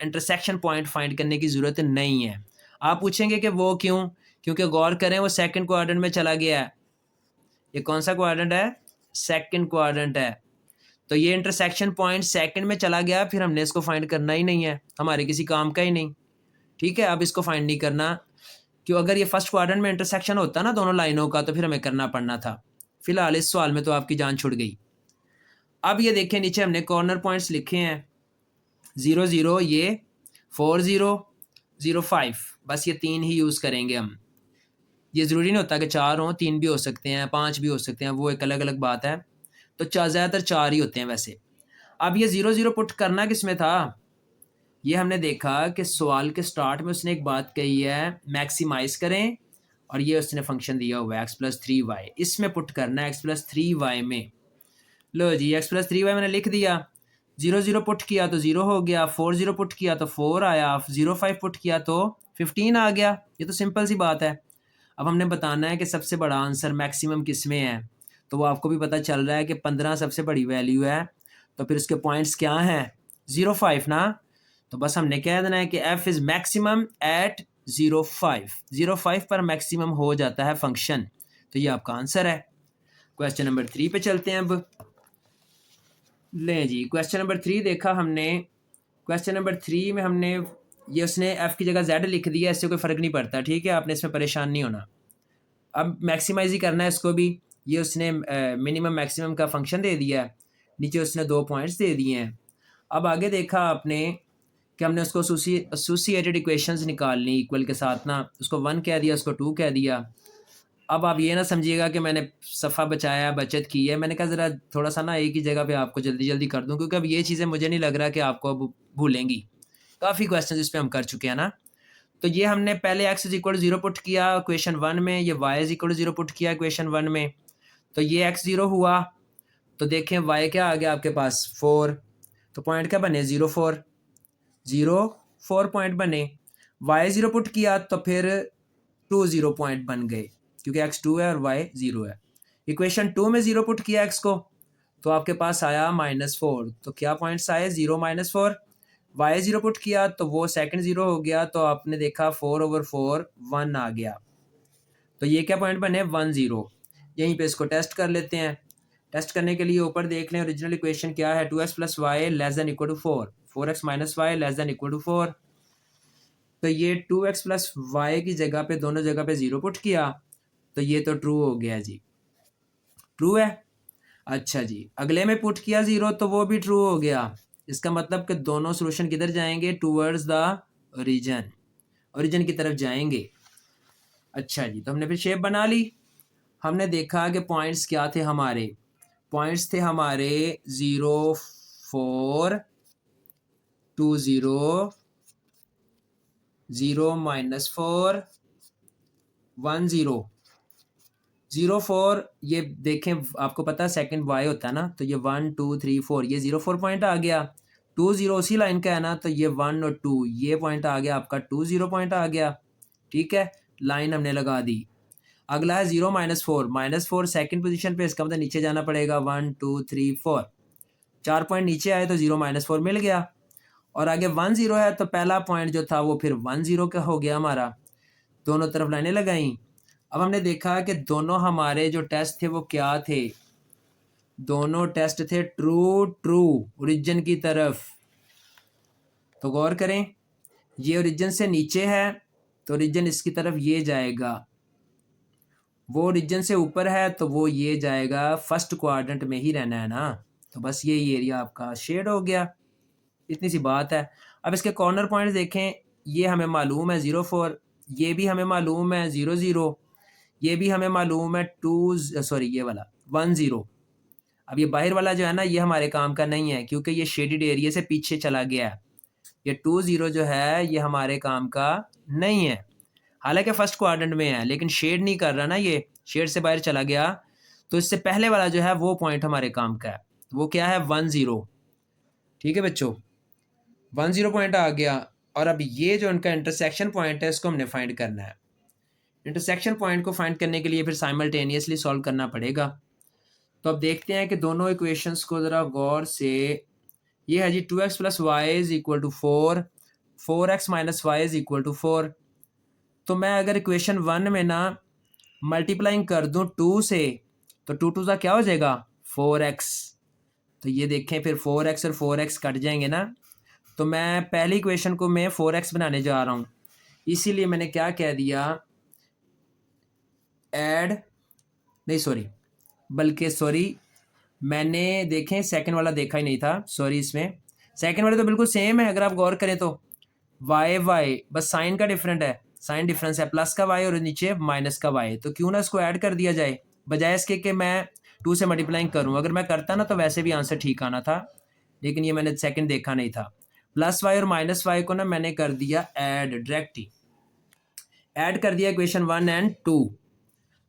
इंटरसेक्शन पॉइंट फाइंड करने की ज़रूरत नहीं है। आप पूछेंगे कि वो क्यों? क्योंकि गौर करें, वो सेकंड क्वाड्रेंट में चला गया है। ये कौन सा क्वाड्रेंट है? सेकंड क्वाड्रेंट है। तो ये इंटरसेक्शन पॉइंट सेकंड में चला गया, फिर हमने इसको फाइंड करना ही नहीं है, हमारे किसी काम का ही नहीं। ठीक है, अब इसको फाइंड नहीं करना, क्यों? अगर ये फर्स्ट क्वाड्रेंट में इंटरसेक्शन होता ना दोनों लाइनों का, तो फिर हमें करना पड़ना था। फिलहाल इस सवाल में तो आपकी जान छुड़ गई। अब ये देखें, नीचे हमने कॉर्नर पॉइंट्स लिखे हैं 0 0, ये 4 0, 0 5, बस ये 3 ही यूज़ करेंगे हम। ये ज़रूरी नहीं होता कि 4 हों, 3 भी हो सकते हैं, 5 भी हो सकते हैं, वो एक अलग अलग बात है। तो ज़्यादातर 4 ही होते हैं वैसे। अब ये 0 0 पुट करना किस में था? ये हमने देखा कि सवाल के स्टार्ट में उसने एक बात कही है, मैक्सिमाइज करें, और ये उसने फंक्शन दिया हुआ है x+3y, इसमें पुट करना है x+3y में। लो जी, x+3y मैंने लिख दिया। 0 0 पुट किया तो 0 हो गया, 4 0 पुट किया तो 4 आया, 0 5 पुट किया तो 15 आ गया। ये तो सिंपल सी बात है। अब हमने बताना है कि सबसे बड़ा आंसर मैक्सिमम किस में है। तो वो आपको भी पता चल रहा है कि 15 सबसे बड़ी वैल्यू है, तो फिर उसके पॉइंट्स क्या हैं? 0 5 ना। तो बस हमने कह देना है कि f इज़ मैक्सिमम एट 0 5। 0 5 पर मैक्सिमम हो जाता है फंक्शन। तो ये आपका आंसर है। क्वेश्चन नंबर 3 पे चलते हैं अब। लें जी, क्वेश्चन नंबर 3 देखा हमने। क्वेश्चन नंबर 3 में हमने ये उसने f की जगह z लिख दिया, इससे कोई फ़र्क नहीं पड़ता। ठीक है, आपने इसमें परेशान नहीं होना। अब मैक्सिमाइज ही करना है इसको भी। ये उसने मिनिमम मैक्सिमम का फंक्शन दे दिया है, नीचे उसने 2 पॉइंट्स दे दिए हैं। अब आगे देखा आपने कि हमने उसको एसोसिएटेड इक्वेशंस निकालनी इक्वल के साथ ना, उसको 1 कह दिया, उसको 2 कह दिया। अब आप ये ना समझिएगा कि मैंने सफ़ा बचाया, बचत की है। मैंने कहा ज़रा थोड़ा सा ना एक ही जगह पे आपको जल्दी जल्दी कर दूं, क्योंकि अब ये चीज़ें मुझे नहीं लग रहा कि आपको अब भूलेंगी। काफ़ी क्वेश्चन इस पर हम कर चुके हैं ना। तो ये हमने पहले x इज इक्वल 0 पुट किया इक्वेशन 1 में, ये y इज इक्वल 0 पुट किया इक्वेशन 1 में। तो ये x 0 हुआ, तो देखें y क्या आ गया आपके पास? 4। तो पॉइंट क्या बने? 0 4, 0 4 पॉइंट बने। y 0 पुट किया तो फिर 2 0 पॉइंट बन गए, क्योंकि x 2 है और y 0 है। इक्वेशन 2 में 0 पुट किया x को, तो आपके पास आया -4। तो क्या पॉइंट्स आए? 0 -4। y 0 पुट किया तो वो सेकंड 0 हो गया, तो आपने देखा 4/4 1 आ गया। तो ये क्या पॉइंट बने? 1 0। यहीं पे इसको टेस्ट कर लेते हैं। टेस्ट करने के लिए ऊपर देख लें, ओरिजिनल इक्वेशन क्या है? 2x + y <= 4, 4x - y <= 4। तो ये 2x + y की जगह पे दोनों जगह पे 0 पुट किया, तो ये तो ट्रू हो गया जी। ट्रू है। अच्छा जी, अगले में पुट किया 0 तो वो भी ट्रू हो गया। इसका मतलब कि दोनों सोल्यूशन किधर जाएंगे? टूवर्ड्स द ओरिजिन, ओरिजिन की तरफ जाएंगे। अच्छा जी, तो हमने फिर शेप बना ली। हमने देखा कि पॉइंट्स क्या थे हमारे? पॉइंट्स थे हमारे 0 4 2 0 0 -4 1 0 0 4। ये देखें, आपको पता है सेकंड y होता है ना, तो ये 1 2 3 4, ये 0 4 पॉइंट आ गया। 2 0 उसी लाइन का है ना, तो ये 1 और 2 ये पॉइंट आ गया आपका, 2 0 पॉइंट आ गया। ठीक है, लाइन हमने लगा दी। अगला है 0 -4, -4 सेकंड पोजीशन पे, इसका मतलब नीचे जाना पड़ेगा। 1 2 3 4, 4 पॉइंट नीचे आए तो 0 -4 मिल गया। और आगे 1 0 है, तो पहला पॉइंट जो था वो फिर 1 0 का हो गया हमारा। दोनों तरफ लाइनें लगाई। अब हमने देखा कि दोनों हमारे जो टेस्ट थे वो क्या थे? दोनों टेस्ट थे ट्रू ट्रू, ओरिजिन की तरफ। तो गौर करें, ये ओरिजिन से नीचे है, तो ओरिजिन इसकी तरफ ये जाएगा। वो ओरिजिन से ऊपर है, तो वो ये जाएगा, फर्स्ट क्वाड्रेंट में ही रहना है ना। तो बस ये एरिया आपका शेड हो गया। इतनी सी बात है। अब इसके कॉर्नर पॉइंट देखें, ये हमें मालूम है 0 4, ये भी हमें मालूम है 0 0, ये भी हमें मालूम है 2 सॉरी ये वाला 1 0। अब ये बाहर वाला जो है ना, ये हमारे काम का नहीं है, क्योंकि ये शेडेड एरिया से पीछे चला गया है। ये 2 0 जो है ये हमारे काम का नहीं है, हालांकि फर्स्ट क्वाड्रेंट में है, लेकिन शेड नहीं कर रहा ना, ये शेड से बाहर चला गया। तो इससे पहले वाला जो है वो पॉइंट हमारे काम का है। वो क्या है? 1 0। ठीक है बच्चों, 1 0 पॉइंट आ गया। और अब ये जो उनका इंटरसेक्शन पॉइंट है इसको हमने फाइंड करना है। इंटरसेक्शन पॉइंट को फाइंड करने के लिए फिर साइमल्टेनियसली सॉल्व करना पड़ेगा। तो अब देखते हैं कि दोनों इक्वेशंस को ज़रा गौर से। ये है जी 2x plus y is equal to 4, 4x minus y is equal to 4। तो मैं अगर इक्वेशन 1 में ना मल्टीप्लाइंग कर दूं 2 से, तो 2 2 का क्या हो जाएगा 4x। तो ये देखें फिर 4x और 4x कट जाएंगे ना। तो मैं पहली इक्वेशन को मैं 4x बनाने जा रहा हूँ, इसीलिए मैंने क्या कह दिया ऐड, नहीं सॉरी मैंने देखें सेकंड वाला देखा ही नहीं था, सॉरी। इसमें सेकंड वाले तो बिल्कुल सेम है अगर आप गौर करें तो, वाई बस साइन का डिफरेंट है, साइन डिफरेंस है, प्लस का वाई और नीचे माइनस का वाई। तो क्यों ना इसको ऐड कर दिया जाए बजाय इसके कि मैं 2 से मल्टीप्लाइंग करूं। अगर मैं करता ना तो वैसे भी आंसर ठीक आना था, लेकिन ये मैंने सेकंड देखा नहीं था। प्लस वाई और माइनस वाई को ना मैंने कर दिया ऐड, डायरेक्ट ही ऐड कर दिया इक्वेशन 1 एंड 2।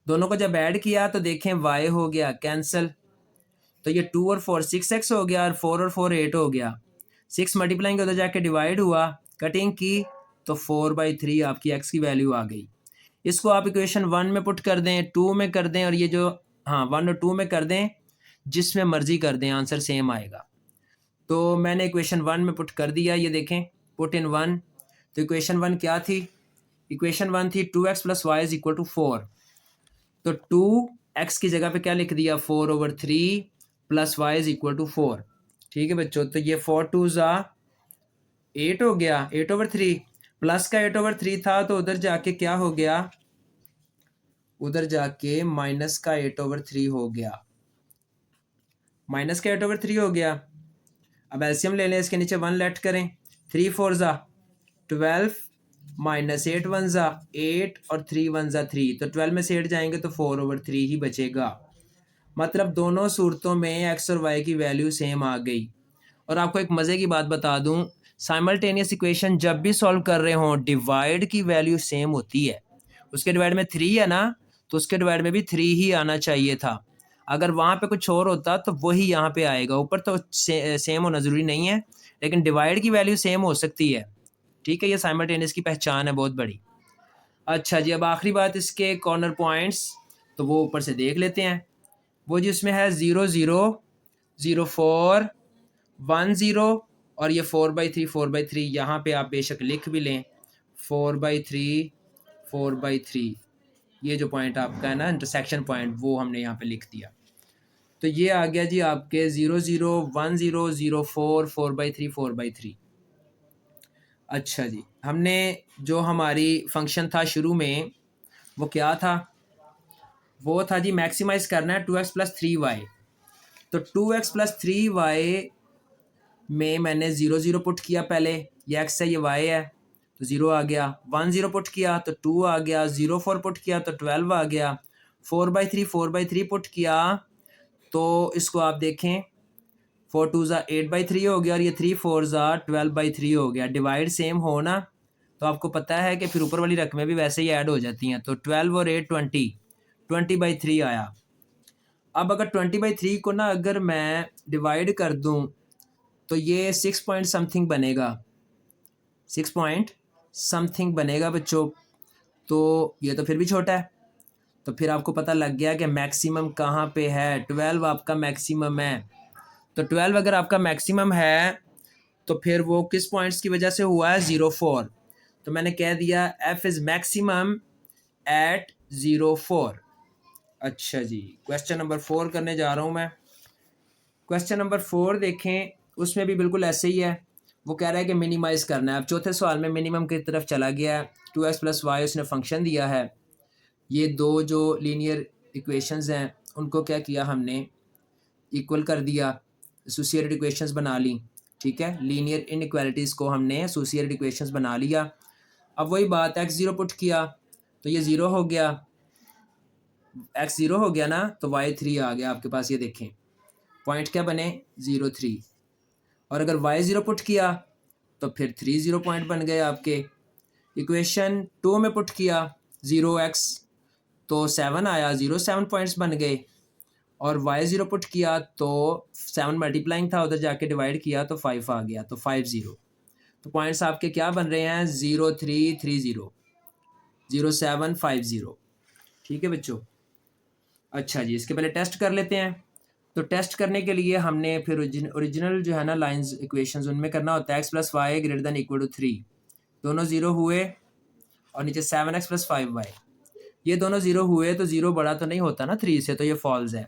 दोनों को जब ऐड किया तो देखें वाई हो गया कैंसिल, तो ये 2 और 4 6x हो गया और 4 और 4 8 हो गया। 6 मल्टीप्लाइंग उधर जाके डिवाइड हुआ, कटिंग की तो 4/3 आपकी x की वैल्यू आ गई। इसको आप इक्वेशन 1 में पुट कर दें, 2 में कर दें, और ये जो 1 और 2 में कर दें, जिसमें मर्जी कर दें आंसर सेम आएगा। तो मैंने इक्वेशन 1 में पुट कर दिया, ये देखें पुट इन 1। तो इक्वेशन 1 क्या थी, इक्वेशन 1 थी 2x plus y is equal to 4। तो 2x की जगह पे क्या लिख दिया 4/3 plus y is equal to 4। ठीक है बच्चों, तो ये 4 2 8 हो गया, 8/3 प्लस का 8/3 था, तो उधर जाके क्या हो गया, उधर जाके माइनस का 8/3 हो गया, माइनस का 8/3 हो गया। अब एलसीएम ले लें, इसके नीचे 1 लेट करें, 3 4 12 माइनस 8 1 8 और 3 1 3। तो 12 में से 8 जाएंगे तो 4/3 ही बचेगा। मतलब दोनों सूरतों में एक्स और वाई की वैल्यू सेम आ गई। और आपको एक मज़े की बात बता दूं, साइमल्टेनियस इक्वेशन जब भी सॉल्व कर रहे हों डिवाइड की वैल्यू सेम होती है। उसके डिवाइड में 3 है ना, तो उसके डिवाइड में भी 3 ही आना चाहिए था। अगर वहाँ पे कुछ और होता तो वही यहाँ पे आएगा। ऊपर तो सेम होना ज़रूरी नहीं है, लेकिन डिवाइड की वैल्यू सेम हो सकती है। ठीक है, ये साइमल्टेनियस की पहचान है बहुत बड़ी। अच्छा जी, अब आखिरी बात इसके कॉर्नर पॉइंट्स, तो वो ऊपर से देख लेते हैं। वो जी उसमें है 0 0 0 4 1 0 और ये 4/3 4/3। यहाँ पे आप बेशक लिख भी लें 4/3 4/3। ये जो पॉइंट आपका है ना इंटरसेक्शन पॉइंट, वो हमने यहाँ पे लिख दिया। तो ये आ गया जी आपके 0 0 1 0 0 4 4/3 4/3। अच्छा जी, हमने जो हमारी फंक्शन था शुरू में वो क्या था, वो था जी मैक्सिमाइज करना है 2x प्लस 3y। तो 2x प्लस 3y में मैंने 0 0 पुट किया पहले, ये x है ये y है, तो 0 आ गया। 1 0 पुट किया तो 2 आ गया, 0 4 पुट किया तो 12 आ गया। 4/3 पुट किया तो इसको आप देखें 4 2 8/3 हो गया और ये 3 4 12/3 हो गया। डिवाइड सेम हो ना, तो आपको पता है कि फिर ऊपर वाली रकमें भी वैसे ही ऐड हो जाती हैं। तो 12 और 8 20/3 आया। अब अगर 20/3 को ना अगर मैं डिवाइड कर दूं तो ये 6 पॉइंट समथिंग बनेगा, 6 पॉइंट समथिंग बनेगा बच्चों। तो ये तो फिर भी छोटा है। तो फिर आपको पता लग गया कि मैक्सिमम कहाँ पे है, 12 आपका मैक्सिमम है। तो 12 अगर आपका मैक्सिमम है तो फिर वो किस पॉइंट्स की वजह से हुआ है 0 4। तो मैंने कह दिया f इज़ मैक्सिमम एट 0 4। अच्छा जी, क्वेश्चन नंबर 4 करने जा रहा हूँ मैं। क्वेश्चन नंबर 4 देखें, उसमें भी बिल्कुल ऐसे ही है। वो कह रहा है कि मिनिमाइज़ करना है। अब चौथे सवाल में मिनिमम की तरफ चला गया है। 2x प्लस वाई उसने फंक्शन दिया है। ये दो जो लीनियर इक्वेशंस हैं उनको क्या किया हमने, इक्वल कर दिया, एसोसिएटेड इक्वेशंस बना ली। ठीक है, लीनियर इनइक्वालिटीज़ को हमने एसोसिएटेड इक्वेशंस बना लिया। अब वही बात, x 0 पुट किया तो ये 0 हो गया, x 0 हो गया ना, तो y 3 आ गया आपके पास। ये देखें पॉइंट क्या बने 0 3। और अगर y 0 पुट किया तो फिर 3 0 पॉइंट बन गए आपके। इक्वेशन 2 में पुट किया 0x तो 7 आया, 0 7 पॉइंट्स बन गए। और y 0 पुट किया तो 7 मल्टीप्लाइंग था, उधर जाके डिवाइड किया तो 5 आ गया, तो 5 0। तो पॉइंट्स आपके क्या बन रहे हैं 0330 0750। ठीक है बच्चों। अच्छा जी, इसके पहले टेस्ट कर लेते हैं। तो टेस्ट करने के लिए हमने फिर ओरिजिनल जो है ना लाइंस इक्वेशंस उनमें करना होता है x+y greater than equal to 3, दोनों ज़ीरो हुए, और नीचे 7x+5y, ये दोनों ज़ीरो हुए तो ज़ीरो बड़ा तो नहीं होता ना 3 से, तो ये फॉल्स है।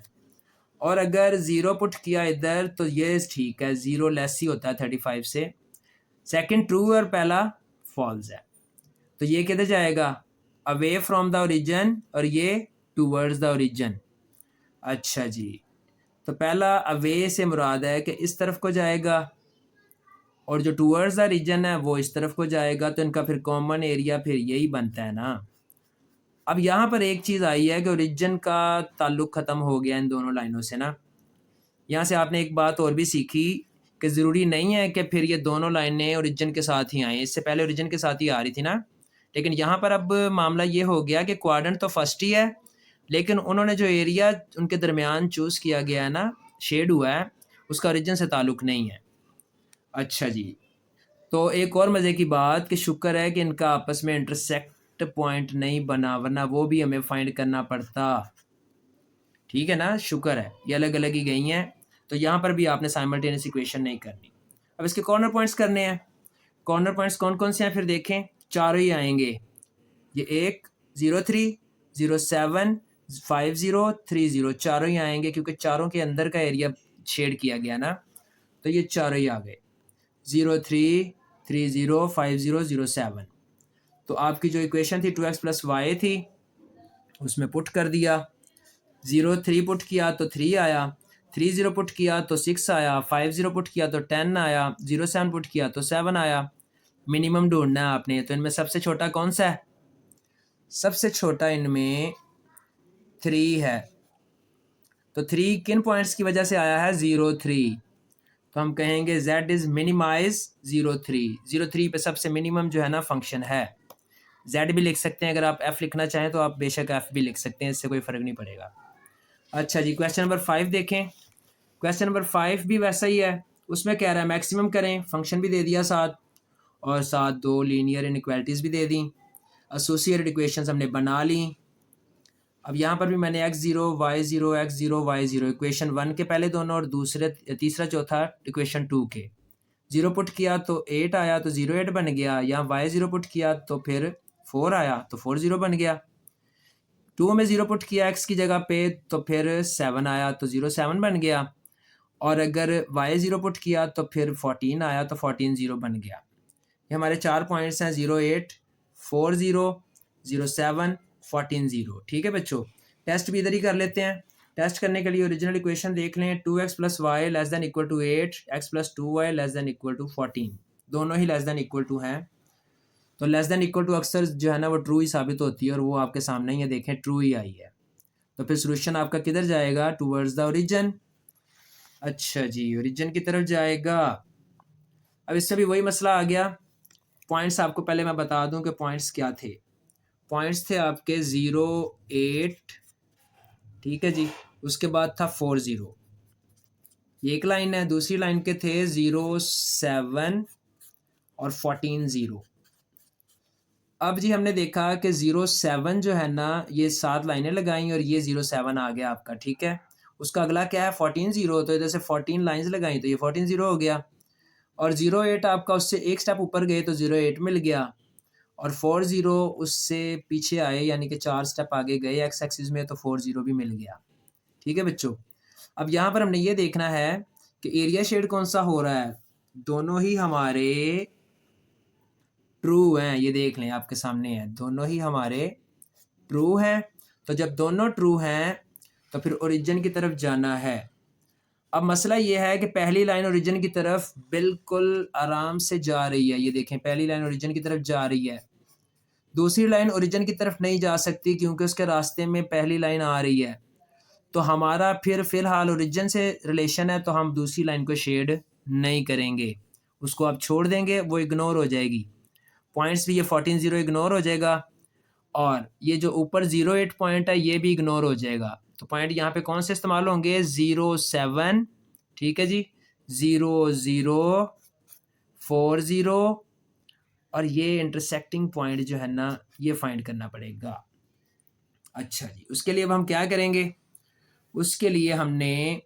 और अगर ज़ीरो पुट किया इधर तो ये ठीक है, ज़ीरो लेस ही होता है 35 से। सेकंड ट्रू और पहला फॉल्स है, तो ये किधर जाएगा, अवे फ्रॉम द ओरिजिन, और ये टूवर्ड्स द ओरिजिन। अच्छा जी, तो पहला अवे से मुराद है कि इस तरफ को जाएगा, और जो टूवर्ड्स द रीजन है वो इस तरफ को जाएगा, तो इनका फिर कॉमन एरिया फिर यही बनता है ना। अब यहाँ पर एक चीज़ आई है कि ओरिजिन का ताल्लुक ख़त्म हो गया इन दोनों लाइनों से ना। यहाँ से आपने एक बात और भी सीखी कि ज़रूरी नहीं है कि फिर ये दोनों लाइनें ओरिजिन के साथ ही आएँ, इससे पहले ओरिजिन के साथ ही आ रही थी ना। लेकिन यहाँ पर अब मामला ये हो गया कि क्वाड्रेंट तो फर्स्ट ही है, लेकिन उन्होंने जो एरिया उनके दरमियान चूज़ किया गया है ना, शेड हुआ है, उसका ओरिजिन से ताल्लुक़ नहीं है। अच्छा जी, तो एक और मज़े की बात कि शुक्र है कि इनका आपस में इंटरसेक्ट पॉइंट नहीं बना, वरना वो भी हमें फाइंड करना पड़ता। ठीक है ना, शुक्र है ये अलग अलग ही गई हैं, तो यहाँ पर भी आपने साइमल्टेनियस इक्वेशन नहीं करनी। अब इसके कॉर्नर पॉइंट्स करने हैं। कॉर्नर पॉइंट्स कौन कौन से हैं फिर देखें, चारों ही आएंगे, ये 1 03 07 50 30 चारों ही आएंगे, क्योंकि चारों के अंदर का एरिया शेड किया गया ना, तो ये चारों ही आ गए 03 30 50 07। तो आपकी जो इक्वेशन थी 2x+y थी, उसमें पुट कर दिया, 03 पुट किया तो 3 आया, 30 पुट किया तो 6 आया, 50 पुट किया तो 10 आया, 07 पुट किया तो 7 आया। मिनिमम ढूंढना है आपने, तो इनमें सबसे छोटा कौन सा है, सबसे छोटा इनमें 3 है। तो 3 किन पॉइंट्स की वजह से आया है 03, तो हम कहेंगे z इज़ मिनिमाइज 03, 03 पे सबसे मिनिमम जो है ना फंक्शन है। z भी लिख सकते हैं, अगर आप f लिखना चाहें तो आप बेशक f भी लिख सकते हैं, इससे कोई फ़र्क नहीं पड़ेगा। अच्छा जी, क्वेश्चन नंबर 5 देखें। क्वेश्चन नंबर 5 भी वैसा ही है, उसमें कह रहा है मैक्सिमम करें, फंक्शन भी दे दिया साथ, और साथ दो लीनियर इनइक्वालिटीज़ भी दे दी, एसोसिएटेड इक्वेशंस हमने बना ली। अब यहाँ पर भी मैंने x0 y0 x0 y0 equation 1 के पहले दोनों और दूसरे तीसरा चौथा इक्वेशन 2 के 0 पुट किया तो 8 आया, तो 08 बन गया। यहाँ y0 पुट किया तो फिर 4 आया, तो 40 बन गया। 2 में 0 पुट किया x की जगह पे तो फिर 7 आया, तो 07 बन गया। और अगर y0 पुट किया तो फिर 14 आया, तो 14 बन गया। ये हमारे 4 पॉइंट्स हैं 08 40 07 14। ठीक है बच्चों, टेस्ट भी इधर ही कर लेते हैं। टेस्ट करने के लिए ओरिजिनल इक्वेशन देख लें, 2x+y less than equal to 8, x+2y less than equal to 14, दोनों ही लेस देन इक्वल टू हैं। तो लेस देन इक्वल टू अक्सर जो है ना वो ट्रू ही साबित होती है, और वो आपके सामने ही है, देखें ट्रू ही आई है। तो फिर सोल्यूशन आपका किधर जाएगा, टूवर्ड्स द ओरिजिन। अच्छा जी, ओरिजिन की तरफ जाएगा। अब इससे भी वही मसला आ गया, पॉइंट्स आपको पहले मैं बता दूं कि पॉइंट्स क्या थे। पॉइंट्स थे आपके 08, ठीक है जी, उसके बाद था 40, ये एक लाइन है। दूसरी लाइन के थे 07 और 14। अब जी हमने देखा कि 07 जो है ना, ये 7 लाइनें लगाई और ये 07 आ गया आपका, ठीक है। उसका अगला क्या है 14, तो इधर से 14 लाइन्स लगाई तो ये 14 हो गया। और 08 आपका उससे एक स्टेप ऊपर गए तो 08 मिल गया, और 40 उससे पीछे आए, यानी कि 4 स्टेप आगे गए एक्स एक्सिस में, तो 40 भी मिल गया। ठीक है बच्चों, अब यहाँ पर हमने ये देखना है कि एरिया शेड कौन सा हो रहा है। दोनों ही हमारे ट्रू हैं, ये देख लें आपके सामने है, दोनों ही हमारे ट्रू हैं। तो जब दोनों ट्रू हैं तो फिर ओरिजिन की तरफ जाना है। अब मसला ये है कि पहली लाइन ओरिजिन की तरफ बिल्कुल आराम से जा रही है, ये देखें पहली लाइन ओरिजिन की तरफ जा रही है। दूसरी लाइन ओरिजिन की तरफ नहीं जा सकती क्योंकि उसके रास्ते में पहली लाइन आ रही है। तो हमारा फिर फ़िलहाल ओरिजिन से रिलेशन है, तो हम दूसरी लाइन को शेड नहीं करेंगे, उसको आप छोड़ देंगे, वो इग्नोर हो जाएगी। पॉइंट्स भी ये 14 इग्नोर हो जाएगा, और ये जो ऊपर 08 पॉइंट है ये भी इग्नोर हो जाएगा। तो पॉइंट यहाँ पे कौन से इस्तेमाल होंगे 07, ठीक है जी, 00 40 और ये इंटरसेक्टिंग पॉइंट जो है ना ये फाइंड करना पड़ेगा। अच्छा जी, उसके लिए अब हम क्या करेंगे, उसके लिए हमने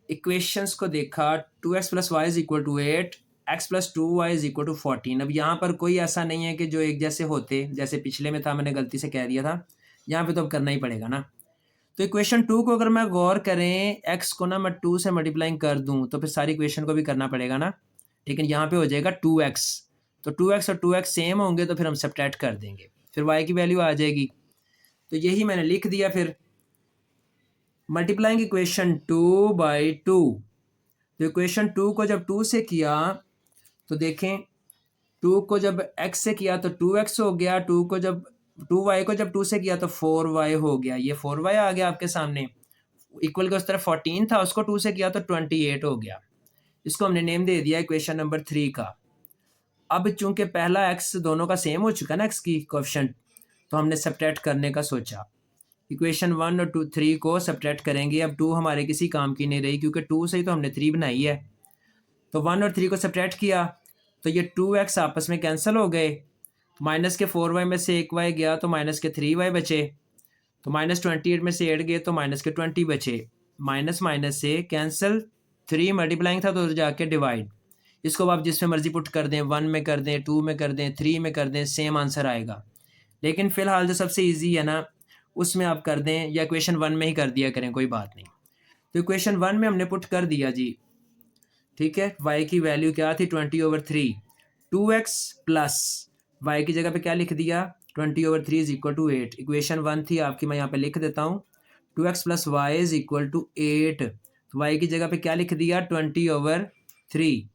इक्वेशंस को देखा। 2x plus y is equal to 8, x plus 2y is equal to 14। अब यहाँ पर कोई ऐसा नहीं है कि जो एक जैसे होते, जैसे पिछले में था, मैंने गलती से कह दिया था, यहाँ पे तो अब करना ही पड़ेगा ना। तो इक्वेशन 2 को अगर मैं गौर करें, x को ना मैं 2 से मल्टीप्लाइंग कर दूं तो फिर सारी इक्वेशन को भी करना पड़ेगा ना, लेकिन यहाँ पे हो जाएगा 2x। तो 2x और 2x सेम होंगे तो फिर हम सब्ट्रैक्ट कर देंगे, फिर y की वैल्यू आ जाएगी। तो यही मैंने लिख दिया। फिर मल्टीप्लाइंग इक्वेशन 2 बाई 2। तो इक्वेशन 2 को जब 2 से किया तो देखें, 2 को जब x से किया तो 2x हो गया, 2 को जब 2y को जब 2 से किया तो 4y हो गया, ये 4y आ गया आपके सामने। इक्वल के उस तरफ 14 था, उसको 2 से किया तो 28 हो गया। इसको हमने नेम दे दिया इक्वेशन नंबर 3 का। अब चूंकि पहला x दोनों का सेम हो चुका ना, x की कोएफिशिएंट, तो हमने सब्ट्रैक्ट करने का सोचा। इक्वेशन 1 और 3 को सब्ट्रैक्ट करेंगे। अब 2 हमारे किसी काम की नहीं रही क्योंकि 2 से ही तो हमने 3 बनाई है। तो 1 और 3 को सब्ट्रैक्ट किया तो ये 2x आपस में कैंसिल हो गए। माइनस के 4y में से 1y गया तो माइनस के 3y बचे। तो माइनस 28 में से 8 गए तो माइनस के 20 बचे। माइनस माइनस से कैंसिल, 3 मल्टीप्लाइंग था तो उधर जाके डिवाइड। इसको आप जिसमें मर्जी पुट कर दें, 1 में कर दें, 2 में कर दें, 3 में कर दें, सेम आंसर आएगा। लेकिन फिलहाल जो सबसे ईजी है ना उसमें आप कर दें, या इक्वेशन 1 में ही कर दिया करें, कोई बात नहीं। तो इक्वेशन 1 में हमने पुट कर दिया जी, ठीक है। y की वैल्यू क्या थी, 20/3। 2x प्लस y की जगह पे क्या लिख दिया, 20/3 इज इक्वल टू 8। इक्वेशन 1 थी आपकी, मैं यहाँ पे लिख देता हूँ, 2x plus y is equal to 8। तो y की जगह पे क्या लिख दिया, 20/3।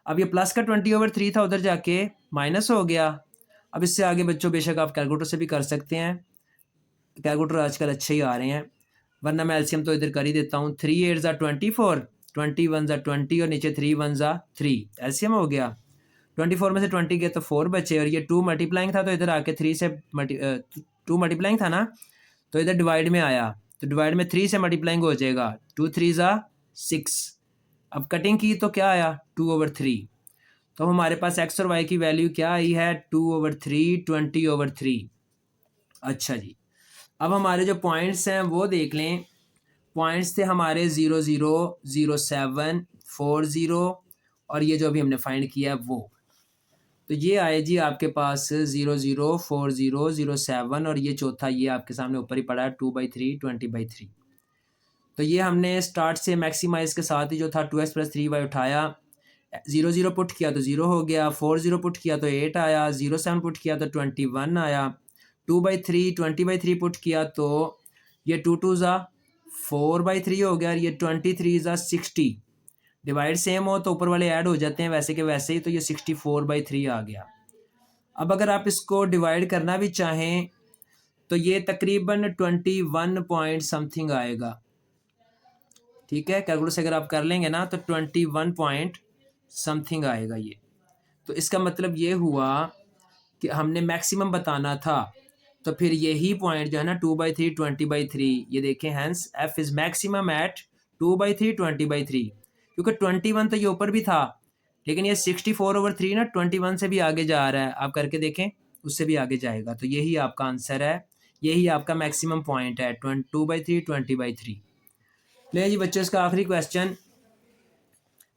अब ये प्लस का 20/3 था, उधर जाके माइनस हो गया। अब इससे आगे बच्चों बेशक आप कैलकुलेटर से भी कर सकते हैं, कैलकुलेटर आजकल अच्छे ही आ रहे हैं, वरना मैं एलसीएम तो इधर कर ही देता हूँ। 3 8 ज़ा 24, 21 ज़ा 20 और नीचे 3 1 ज़ा 3, एलसीएम हो गया। 24 में से 20 गए तो 4 बचे, और ये 2 मल्टीप्लाइंग था तो इधर आके 3 से 2 मल्टीप्लाइंग था ना, तो इधर डिवाइड में आया, तो डिवाइड में 3 से मल्टीप्लाइंग हो जाएगा, 2 3 ज़ा 6। अब कटिंग की तो क्या आया, 2/3। तो हमारे पास एक्स और वाई की वैल्यू क्या आई है, 2/3, 20/3। अच्छा जी, अब हमारे जो पॉइंट्स हैं वो देख लें। पॉइंट्स थे हमारे 0 0 0 7 4 0, और ये जो अभी हमने फाइंड किया है वो, तो ये आए जी आपके पास 0 0 4 0 0 7, और ये चौथा ये आपके सामने ऊपर ही पड़ा है 2/3 20/3। तो ये हमने स्टार्ट से मैक्सिमाइज के साथ ही जो था 2x प्लस 3y उठाया, 0 0 पुट किया तो 0 हो गया, 4 0 पुट किया तो 8 आया, 0 7 पुट किया तो 21 आया, 2/3 20/3 पुट किया तो ये 2 2 ज़ा 4/3 हो गया, और ये 23 ज़ा 60। डिवाइड सेम हो तो ऊपर वाले ऐड हो जाते हैं वैसे के वैसे ही, तो ये 64/3 आ गया। अब अगर आप इसको डिवाइड करना भी चाहें तो ये तकरीबन 21 पॉइंट समथिंग आएगा, ठीक है। कैलकुलेटर से अगर आप कर लेंगे ना तो 21 पॉइंट समथिंग आएगा ये। तो इसका मतलब ये हुआ कि हमने मैक्सिमम बताना था, तो फिर यही पॉइंट जो है ना 2/3 20/3, ये देखें, hence f is maximum at 2/3 20/3, क्योंकि 21 तो ये ऊपर भी था, लेकिन ये 64/3 ना 21 से भी आगे जा रहा है, आप करके देखें, उससे भी आगे जाएगा। तो यही आपका आंसर है, यही आपका मैक्सिमम पॉइंट है 2/3 20/3। ले जी बच्चों, इसका आखिरी क्वेश्चन,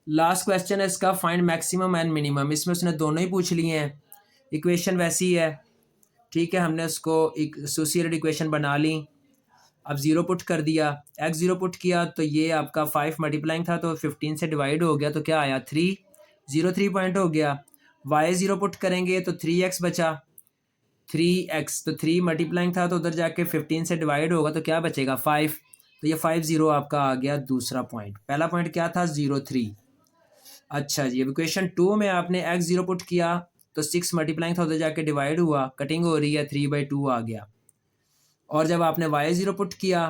लास्ट क्वेश्चन है इसका, फाइंड मैक्सिमम एंड मिनिमम। इसमें उसने दोनों ही पूछ लिए हैं, इक्वेशन वैसी है, ठीक है। हमने उसको एक एसोसिएटेड इक्वेशन बना ली। अब 0 पुट कर दिया, x 0 पुट किया तो ये आपका 5 मल्टीप्लाइंग था तो 15 से डिवाइड हो गया, तो क्या आया 3, 0 3 पॉइंट हो गया। y 0 पुट करेंगे तो 3x बचा, 3x, तो 3 मल्टीप्लाइंग था तो उधर जाके 15 से डिवाइड होगा तो क्या बचेगा 5, तो ये 5 0 आपका आ गया दूसरा पॉइंट। पहला पॉइंट क्या था, 0 3। अच्छा जी, अब इक्वेशन 2 में आपने x 0 पुट किया तो 6 मल्टीप्लाइंग था उधर जाके डिवाइड हुआ, कटिंग हो रही है, 3/2 आ गया। और जब आपने y 0 पुट किया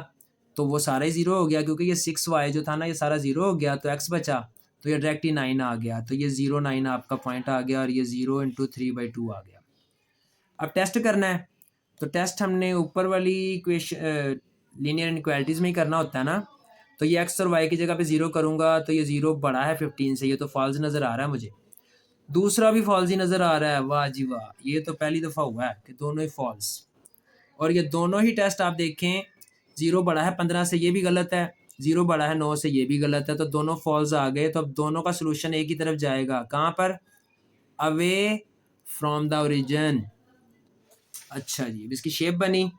तो वो सारा ही 0 हो गया, क्योंकि ये 6y जो था ना ये सारा 0 हो गया, तो x बचा, तो ये डायरेक्ट ही 9 आ गया, तो ये 0 9 आपका पॉइंट आ गया, और ये 0 × 3/2 आ गया। अब टेस्ट करना है, तो टेस्ट हमने ऊपर वाली इक्वेशन लीनियर इनइक्वालिटीज़ में ही करना होता है ना। तो ये x और y की जगह पे 0 करूँगा तो ये 0 बड़ा है 15 से, ये तो फॉल्स नज़र आ रहा है मुझे। दूसरा भी फॉल्स ही नज़र आ रहा है। वाह जी वाह, ये तो पहली दफ़ा हुआ है कि दोनों ही फॉल्स। और ये दोनों ही टेस्ट आप देखें, 0 बड़ा है 15 से, ये भी गलत है। 0 बड़ा है 9 से, ये भी गलत है। तो दोनों फॉल्स आ गए। तो अब दोनों का सोल्यूशन एक ही तरफ जाएगा। कहाँ पर? Away from the origin. अच्छा जी, अब इसकी शेप बनी।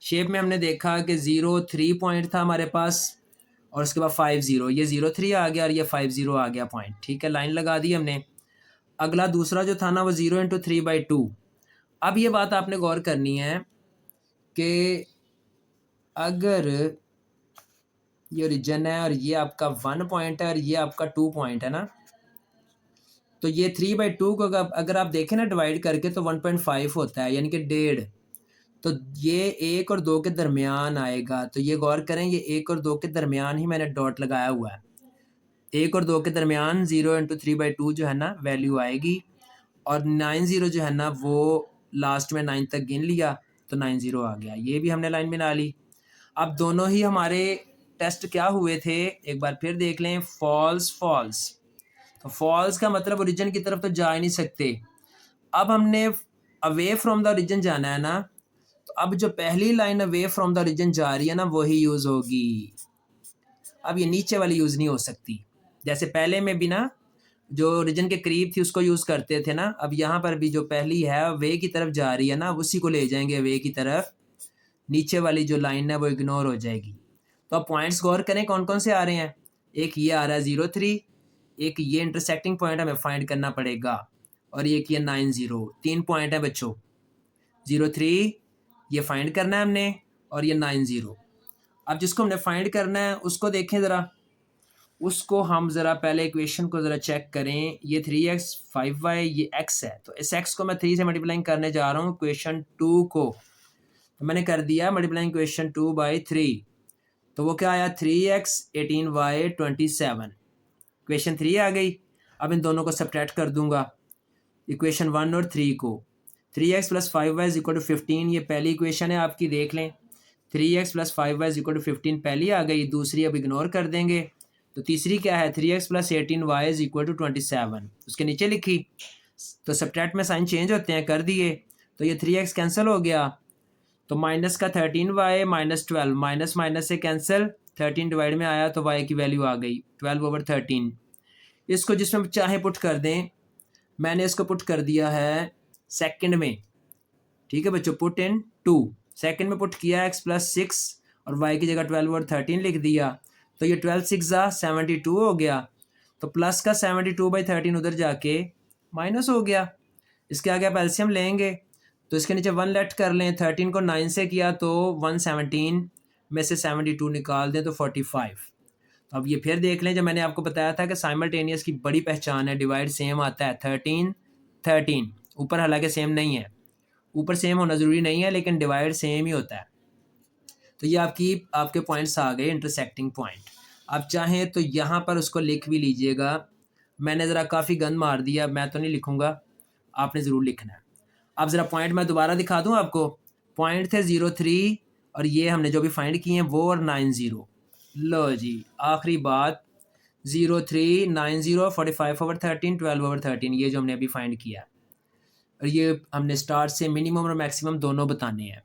शेप में हमने देखा कि 0 3 पॉइंट था हमारे पास, और उसके बाद 5 0, ये 0 3 आ गया और ये 5 0 आ गया पॉइंट। ठीक है, लाइन लगा दी हमने। अगला दूसरा जो था ना, वो 0 इंटू 3/2। अब ये बात आपने गौर करनी है कि अगर ये ओरिजिन है और ये आपका 1 पॉइंट है और ये आपका 2 पॉइंट है ना, तो ये 3/2 को अगर आप देखें ना डिवाइड करके, तो 1.5 होता है, यानी कि 1.5। तो ये 1 और 2 के दरमियान आएगा। तो ये गौर करें, ये 1 और 2 के दरमियान ही मैंने डॉट लगाया हुआ है। 1 और 2 के दरमियान 0 इंटू 3/2 जो है ना वैल्यू आएगी। और 9 0 जो है ना, वो लास्ट में 9 तक गिन लिया, तो 9 0 आ गया। ये भी हमने लाइन बना ली। अब दोनों ही हमारे टेस्ट क्या हुए थे, एक बार फिर देख लें। False false. तो फॉल्स का मतलब ओरिजिन की तरफ तो जा ही नहीं सकते। अब हमने अवे फ्रॉम द ओरिजिन जाना है ना, तो अब जो पहली line away from the origin जा रही है ना, वही यूज़ होगी। अब ये नीचे वाली यूज़ नहीं हो सकती। जैसे पहले में भी ना, जो ओरिजिन के करीब थी उसको यूज़ करते थे ना, अब यहाँ पर भी जो पहली है वे की तरफ जा रही है ना, उसी को ले जाएंगे वे की तरफ। नीचे वाली जो लाइन है वो इग्नोर हो जाएगी। तो अब पॉइंट्स गौर करें कौन कौन से आ रहे हैं। एक ये आ रहा है 0 3, एक ये इंटरसेक्टिंग पॉइंट हमें फाइंड करना पड़ेगा, और एक ये 9 0। 3 पॉइंट है बच्चों। 0 3 ये फाइंड करना है हमने, और ये 9 0। अब जिसको हमने फाइंड करना है उसको देखें ज़रा। उसको हम ज़रा पहले इक्वेशन को ज़रा चेक करें। ये 3x 5y ये x है, तो इस x को मैं 3 से मल्टीप्लाइंग करने जा रहा हूँ इक्वेशन 2 को। तो मैंने कर दिया मल्टीप्लाइंग इक्वेशन 2/3। तो वो क्या आया, 3x 18y 27। इक्वेशन 3 आ गई। अब इन दोनों को सब्ट्रैक्ट कर दूंगा, इक्वेशन 1 और 3 को। 3x plus 5y is equal to 15, ये पहली इक्वेशन है आपकी, देख लें। 3x plus 5y is equal to 15 पहली आ गई, दूसरी अब इग्नोर कर देंगे। तो तीसरी क्या है, 3x plus 18y is equal to 27, उसके नीचे लिखी। तो सब्ट्रैक्ट में साइन चेंज होते हैं, कर दिए। तो ये 3x कैंसिल हो गया, तो माइनस का 13y माइनस 12, माइनस माइनस से कैंसिल, 13 डिवाइड में आया तो y की वैल्यू आ गई 12/13। इसको जिसमें चाहे पुट कर दें। मैंने इसको पुट कर दिया है सेकंड में। ठीक है बच्चों, पुट इन 2। सेकंड में पुट किया x प्लस 6 और y की जगह 12/13 लिख दिया। तो ये 12 6 72 हो गया। तो प्लस का 72/13 उधर जाके माइनस हो गया। इसके आगे आप एलसीएम लेंगे, तो इसके नीचे 1 लेट कर लें। 13 को 9 से किया तो 117 में से 72 निकाल दें तो 45। तो अब ये फिर देख लें, जब मैंने आपको बताया था कि साइमल्टेनियस की बड़ी पहचान है, डिवाइड सेम आता है। 13 13 ऊपर हालांकि सेम नहीं है, ऊपर सेम होना ज़रूरी नहीं है, लेकिन डिवाइड सेम ही होता है। तो ये आपके पॉइंट्स आ गए, इंटरसेक्टिंग पॉइंट। आप चाहें तो यहाँ पर उसको लिख भी लीजिएगा। मैंने ज़रा काफ़ी गंद मार दिया, मैं तो नहीं लिखूँगा, आपने ज़रूर लिखना है। अब ज़रा पॉइंट मैं दोबारा दिखा दूँ आपको। पॉइंट थे 0 3, और ये हमने जो भी फाइंड किए हैं वो, और 9 0। लो जी, आखिरी बात 0 3 9 0 45/13 12/13, ये जो हमने अभी फाइंड किया। और ये हमने स्टार्ट से मिनिमम और मैक्सिमम दोनों बताने हैं।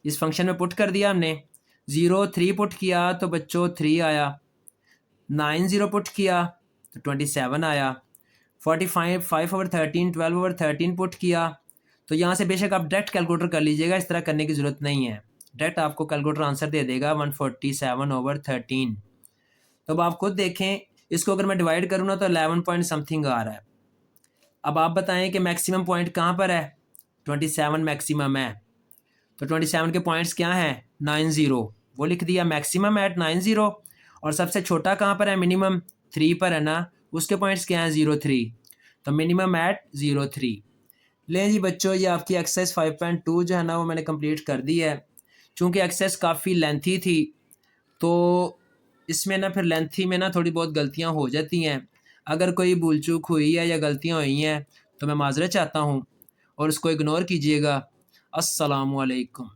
इस फंक्शन में पुट कर दिया हमने। 0 3 पुट किया तो बच्चों 3 आया। 9 0 पुट किया तो 27 आया। 45 5/13 12/13 पुट किया। तो यहाँ से बेशक आप डायरेक्ट कैलकुलेटर कर लीजिएगा, इस तरह करने की ज़रूरत नहीं है। डायरेक्ट आपको कैलकुलेटर आंसर दे देगा 147/13। तो अब आप खुद देखें, इसको अगर मैं डिवाइड करूँ ना तो 11 पॉइंट समथिंग आ रहा है। अब आप बताएं कि मैक्सिमम पॉइंट कहाँ पर है। 27 मैक्सिमम है, तो 27 के पॉइंट्स क्या हैं, 9 0, वो लिख दिया मैक्सिमम एट 9 0। और सबसे छोटा कहाँ पर है, मिनिमम 3 पर है ना, उसके पॉइंट्स क्या हैं, 0 3, तो मिनिमम एट 0 3। लें जी बच्चों, ये आपकी एक्सरसाइज 5.2 जो है ना वो मैंने कंप्लीट कर दी है। चूँकि एक्सरसाइज काफ़ी लेंथी थी, तो इसमें ना फिर लेंथी में ना थोड़ी बहुत गलतियाँ हो जाती हैं। अगर कोई भूल चूक हुई है या गलतियाँ हुई हैं तो मैं माज़रत चाहता हूँ, और उसको इग्नोर कीजिएगा। अस्सलामु अलैकुम।